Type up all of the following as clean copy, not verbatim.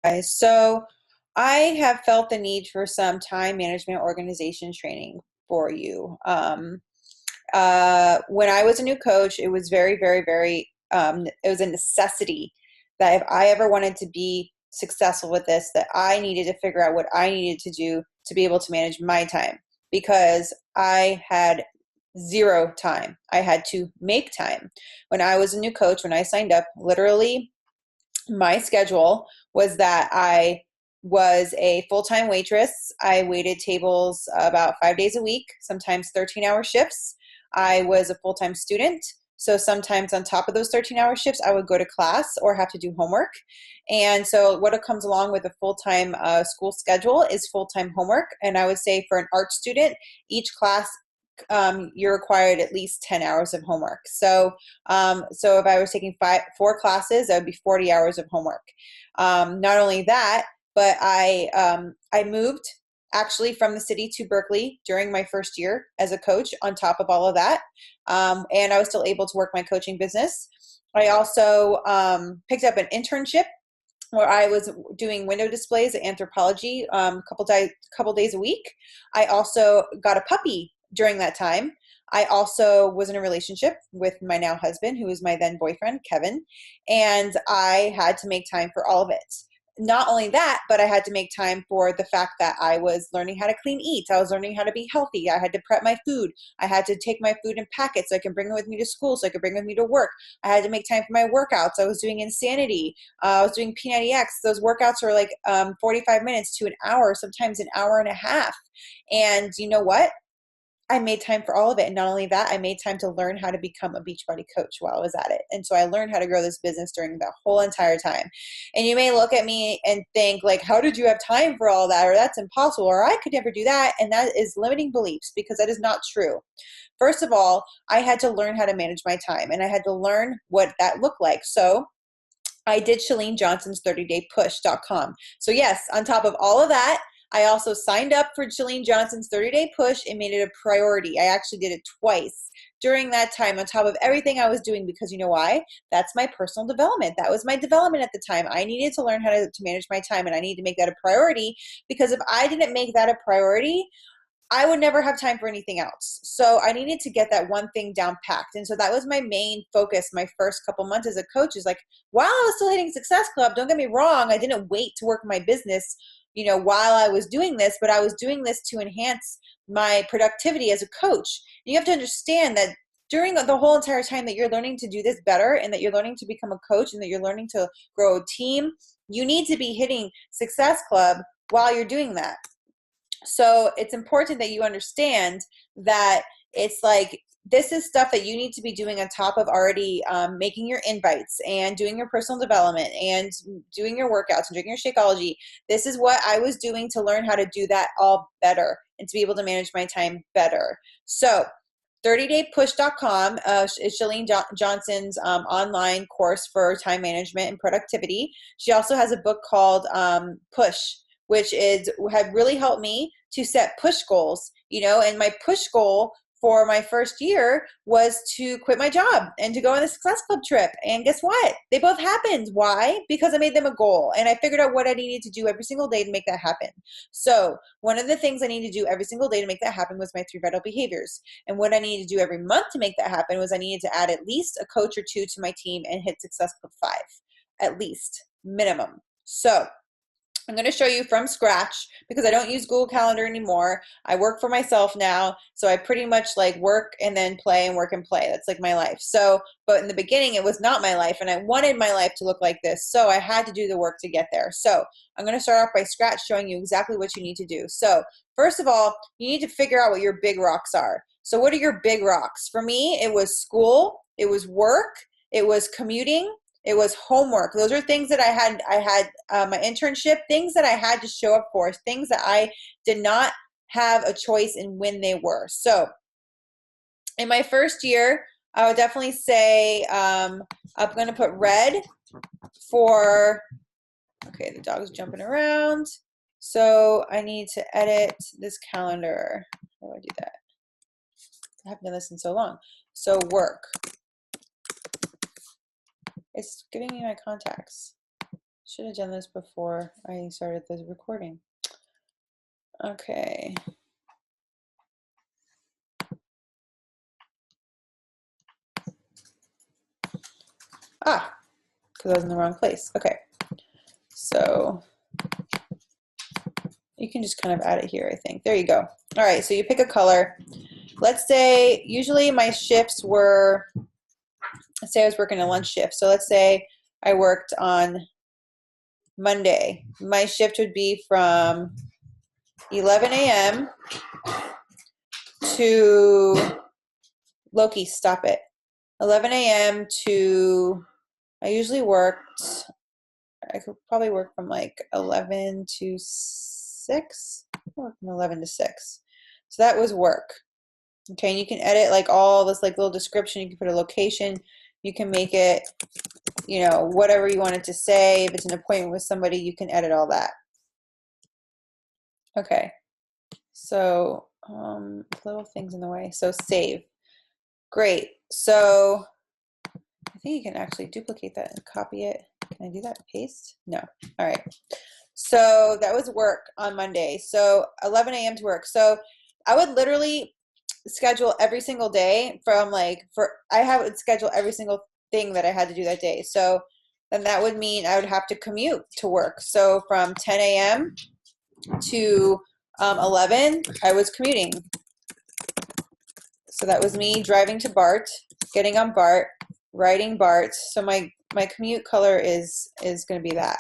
Guys. So I have felt the need for some time management organization training for you. When I was a new coach, it was it was a necessity that if I ever wanted to be successful with this, that I needed to figure out what I needed to do to be able to manage my time because I had zero time. I had to make time. When I was a new coach, when I signed up, literally my schedule was that I was a full time waitress. I waited tables about 5 days a week, sometimes 13-hour shifts. I was a full time student. So sometimes on top of those 13-hour shifts, I would go to class or have to do homework. And so what comes along with a full time school schedule is full time homework. And I would say for an art student, each class you're required at least 10 hours of homework. So if I was taking four classes, that would be 40 hours of homework. Not only that, but I moved actually from the city to Berkeley during my first year as a coach on top of all of that. And I was still able to work my coaching business. I also picked up an internship where I was doing window displays at Anthropologie couple days a week. I also got a puppy during that time. I also was in a relationship with my now husband, who was my then boyfriend, Kevin, and I had to make time for all of it. Not only that, but I had to make time for the fact that I was learning how to clean eat. I was learning how to be healthy. I had to prep my food. I had to take my food in packets so I can bring it with me to school, so I could bring it with me to work. I had to make time for my workouts. I was doing Insanity. I was doing P90X. Those workouts were like 45 minutes to an hour, sometimes an hour and a half. And you know what? I made time for all of it. And not only that, I made time to learn how to become a Beachbody coach while I was at it. And so I learned how to grow this business during the whole entire time. And you may look at me and think like, how did you have time for all that? Or that's impossible, or I could never do that. And that is limiting beliefs because that is not true. First of all, I had to learn how to manage my time and I had to learn what that looked like. So I did Chalene Johnson's 30daypush.com. So yes, on top of all of that, I also signed up for Chalene Johnson's 30-day push and made it a priority. I actually did it twice during that time on top of everything I was doing because you know why? That's my personal development. That was my development at the time. I needed to learn how to manage my time and I need to make that a priority because if I didn't make that a priority, I would never have time for anything else. So I needed to get that one thing down packed. And so that was my main focus my first couple months as a coach is like, while I was still hitting Success Club, don't get me wrong, I didn't wait to work my business, while I was doing this, but I was doing this to enhance my productivity as a coach. And you have to understand that during the whole entire time that you're learning to do this better and that you're learning to become a coach and that you're learning to grow a team, you need to be hitting Success Club while you're doing that. So it's important that you understand that it's like this is stuff that you need to be doing on top of already making your invites and doing your personal development and doing your workouts and drinking your Shakeology. This is what I was doing to learn how to do that all better and to be able to manage my time better. So 30daypush.com is Chalene Johnson's online course for time management and productivity. She also has a book called Push, which had really helped me to set push goals, and my push goal for my first year was to quit my job and to go on the Success Club trip. And guess what? They both happened. Why? Because I made them a goal and I figured out what I needed to do every single day to make that happen. So one of the things I needed to do every single day to make that happen was my 3 vital behaviors. And what I needed to do every month to make that happen was I needed to add at least a coach or 2 to my team and hit Success Club 5, at least minimum. So I'm going to show you from scratch because I don't use Google Calendar anymore. I work for myself now. So I pretty much like work and then play and work and play. That's like my life. So, but in the beginning, it was not my life and I wanted my life to look like this. So I had to do the work to get there. So I'm going to start off by scratch showing you exactly what you need to do. So first of all, you need to figure out what your big rocks are. So what are your big rocks? For me, it was school, it was work, it was commuting, it was homework. Those are things that I had my internship, things that I had to show up for, things that I did not have a choice in when they were. So in my first year, I would definitely say I'm going to put red for, okay, the dog's jumping around. So I need to edit this calendar. How do I do that? I haven't done this in so long. So work. It's giving me my contacts. Should have done this before I started the recording. Okay. Ah, because I was in the wrong place. Okay. So you can just kind of add it here, I think. There you go. All right, so you pick a color. Let's say, usually my shifts were, let's say I was working a lunch shift. So let's say I worked on Monday. My shift would be from 11 a.m. to, Loki, stop it. 11 a.m. to, I usually worked, I could probably work from like 11 to 6. I worked from 11 to 6. So that was work. Okay, and you can edit like all this like little description. You can put a location. You can make it, you know, whatever you want it to say. If it's an appointment with somebody, you can edit all that. Okay, so little things in the way. So save. Great. So I think you can actually duplicate that and copy it. Can I do that? Paste? No. All right. So that was work on Monday. So 11 a.m. to work. So I would literally schedule every single day from like, I would schedule every single thing that I had to do that day. So then that would mean I would have to commute to work. So from 10 a.m. to 11, I was commuting. So that was me driving to BART, getting on BART, riding BART. So my commute color is going to be that.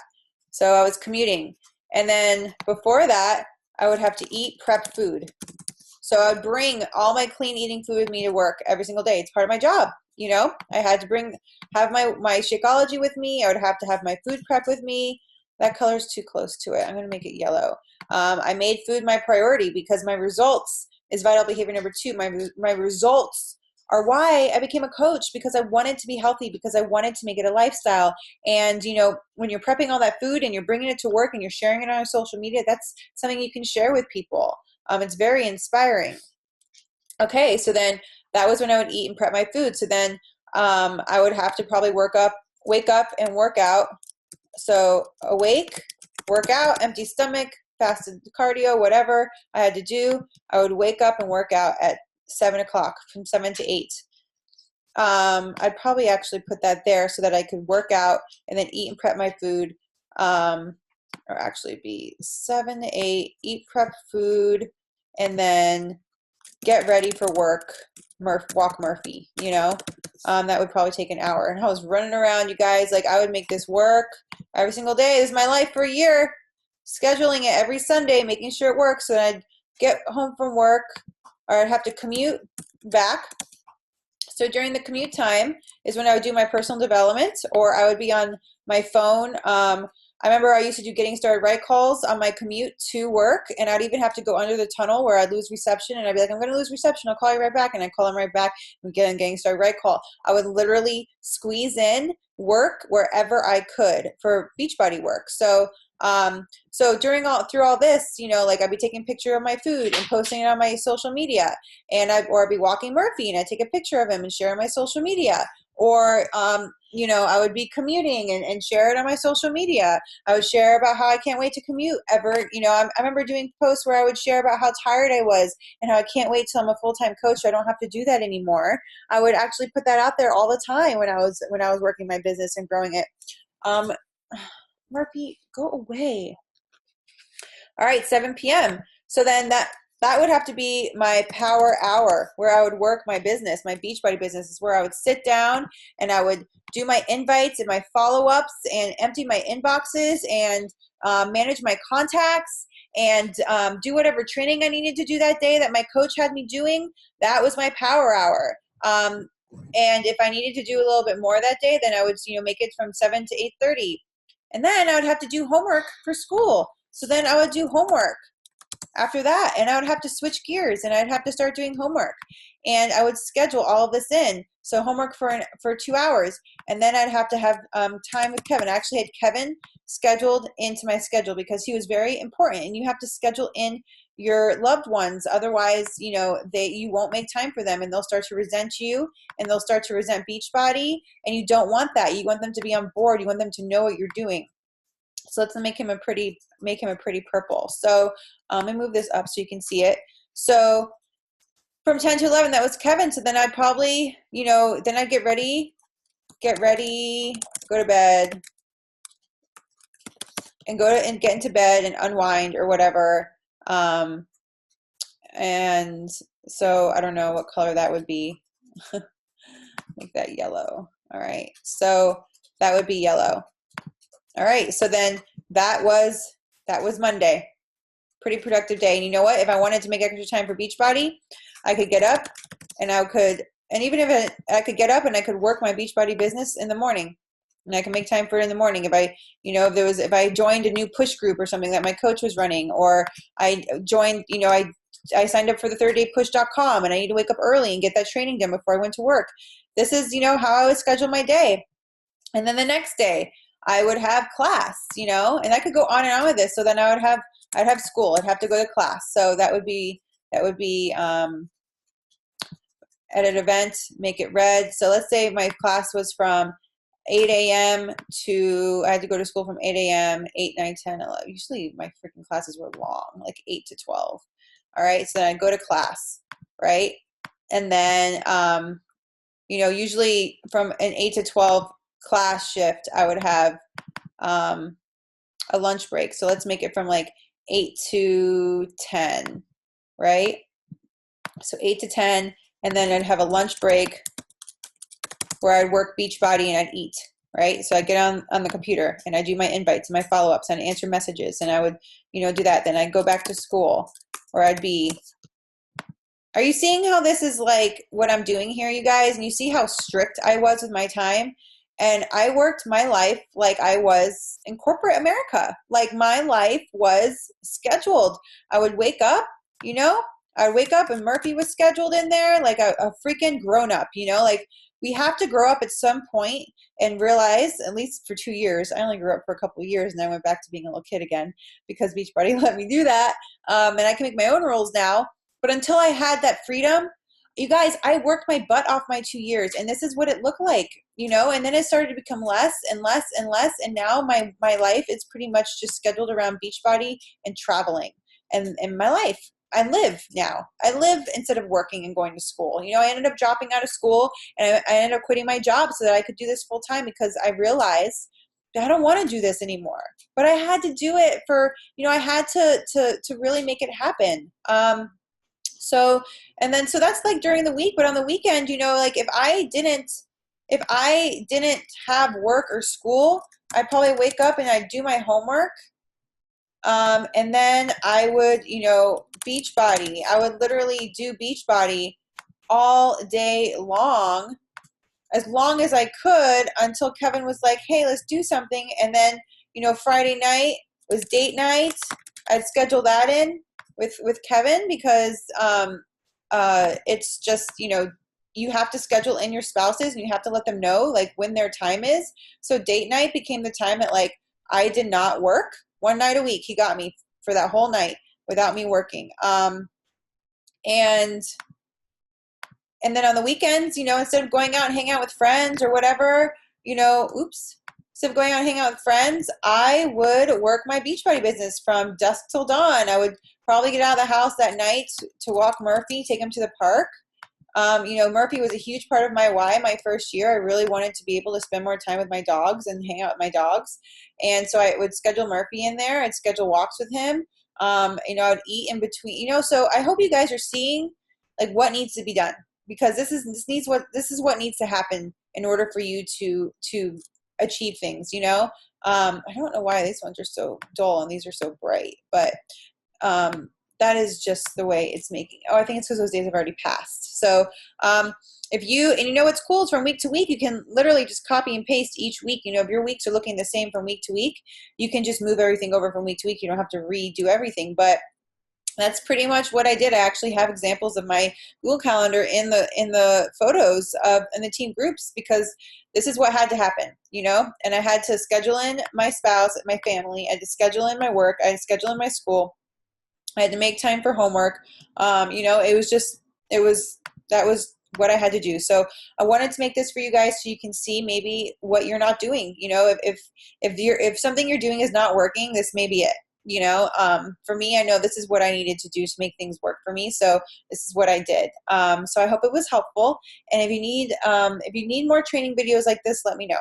So I was commuting. And then before that, I would have to eat prep food. So I would bring all my clean eating food with me to work every single day. It's part of my job. You know, I had to have my Shakeology with me. I would have to have my food prep with me. That color's too close to it. I'm going to make it yellow. I made food my priority because my results is vital behavior number 2. My results are why I became a coach, because I wanted to be healthy, because I wanted to make it a lifestyle. And, you know, when you're prepping all that food and you're bringing it to work and you're sharing it on social media, that's something you can share with people. It's very inspiring. Okay, so then that was when I would eat and prep my food. So then I would have to probably wake up and work out. So awake, work out, empty stomach, fasted cardio, whatever I had to do. I would wake up and work out at 7 o'clock, from 7 to 8. I'd probably actually put that there so that I could work out and then eat and prep my food. Or actually be 7 to 8, eat prep food, and then get ready for work, walk Murphy, you know. That would probably take an hour. And I was running around, you guys, like I would make this work every single day. This is my life for a year, scheduling it every Sunday, making sure it works. So I'd get home from work, or I'd have to commute back. So during the commute time is when I would do my personal development, or I would be on my phone. I remember I used to do getting started right calls on my commute to work, and I'd even have to go under the tunnel where I'd lose reception, and I'd be like, I'm going to lose reception. I'll call you right back. And I'd call them right back and get on getting started right call. I would literally squeeze in work wherever I could for Beachbody work. So through all this, you know, like I'd be taking a picture of my food and posting it on my social media, and I'd be walking Murphy and I'd take a picture of him and share on my social media. Or, you know, I would be commuting and share it on my social media. I would share about how I can't wait to commute ever. You know, I remember doing posts where I would share about how tired I was and how I can't wait till I'm a full-time coach so I don't have to do that anymore. I would actually put that out there all the time when I was working my business and growing it. Murphy, go away. All right, 7 p.m. So then that would have to be my power hour where I would work my business. My Beachbody business is where I would sit down and I would do my invites and my follow-ups and empty my inboxes and manage my contacts and do whatever training I needed to do that day that my coach had me doing. That was my power hour. And if I needed to do a little bit more that day, then I would, you know, make it from 7 to 8:30. And then I would have to do homework for school. So then I would do homework after that, and I would have to switch gears and I'd have to start doing homework, and I would schedule all of this in. So homework for 2 hours, and then I'd have to have time with Kevin. I actually had Kevin scheduled into my schedule because he was very important, and you have to schedule in your loved ones. Otherwise, you know, you won't make time for them, and they'll start to resent you, and they'll start to resent Beachbody, and you don't want that. You want them to be on board. You want them to know what you're doing. So let's make him a pretty purple. So let me move this up so you can see it. So from 10 to 11, that was Kevin. So then I'd probably, then I'd get ready, go to bed, and get into bed and unwind or whatever. And so I don't know what color that would be. Make that yellow. All right. So that would be yellow. All right. So then that was Monday. Pretty productive day. And you know what? If I wanted to make extra time for Beachbody, I could get up and I could get up and I could work my Beachbody business in the morning. And I can make time for it in the morning. If I joined a new push group or something that my coach was running, or I joined, I signed up for the 30daypush.com and I need to wake up early and get that training done before I went to work. This is, how I would schedule my day. And then the next day I would have class, and I could go on and on with this. So then I'd have school. I'd have to go to class. So that would be at an event, make it red. So let's say my class was from 8 a.m. I had to go to school from 8 a.m., 8, 9, 10, 11. Usually my freaking classes were long, like 8 to 12. All right. So then I'd go to class, right? And then, usually from an 8 to 12 class shift, I would have a lunch break. So let's make it from like 8 to 10, right? So 8 to 10, and then I'd have a lunch break where I'd work Beachbody and I'd eat, right? So I'd get on the computer and I'd do my invites and my follow-ups and I'd answer messages and I would, do that. Then I'd go back to school, or are you seeing how this is like what I'm doing here, you guys? And you see how strict I was with my time? And I worked my life like I was in corporate America. Like my life was scheduled. I would wake up, I'd wake up and Murphy was scheduled in there like a freaking grown up, like we have to grow up at some point and realize, at least for 2 years, I only grew up for a couple of years and I went back to being a little kid again because Beachbody let me do that. And I can make my own rules now. But until I had that freedom, you guys, I worked my butt off my 2 years and this is what it looked like, and then it started to become less and less and less. And now my life is pretty much just scheduled around Beachbody and traveling and my life. I live now. I live instead of working and going to school. I ended up dropping out of school and I ended up quitting my job so that I could do this full time because I realized that I don't want to do this anymore. But I had to do it for, I had to really make it happen. So that's like during the week, but on the weekend, like if I didn't have work or school, I'd probably wake up and I'd do my homework. And then I would, Beachbody. I would literally do Beachbody all day long as I could until Kevin was like, hey, let's do something. And then, Friday night was date night. I'd schedule that in with Kevin because it's just, you have to schedule in your spouses and you have to let them know like when their time is. So date night became the time that like I did not work. One night a week, he got me for that whole night without me working. And then on the weekends, instead of going out and hanging out with friends or whatever, instead of going out and hanging out with friends, I would work my Beachbody business from dusk till dawn. I would probably get out of the house that night to walk Murphy, take him to the park. Murphy was a huge part of my why my first year. I really wanted to be able to spend more time with my dogs and hang out with my dogs. And so I would schedule Murphy in there. I'd schedule walks with him. I'd eat in between, so I hope you guys are seeing like what needs to be done because this is what needs to happen in order for you to achieve things, I don't know why these ones are so dull and these are so bright, but, that is just the way it's making. Oh, I think it's because those days have already passed. So what's cool is from week to week, you can literally just copy and paste each week. If your weeks are looking the same from week to week, you can just move everything over from week to week. You don't have to redo everything, but that's pretty much what I did. I actually have examples of my Google Calendar in the photos in the team groups because this is what had to happen, and I had to schedule in my spouse, my family. I had to schedule in my work. I had to schedule in my school. I had to make time for homework. That was what I had to do. So I wanted to make this for you guys so you can see maybe what you're not doing. You know, if something you're doing is not working, this may be it. You know, for me, I know this is what I needed to do to make things work for me. So this is what I did. So I hope it was helpful. And if you need more training videos like this, let me know.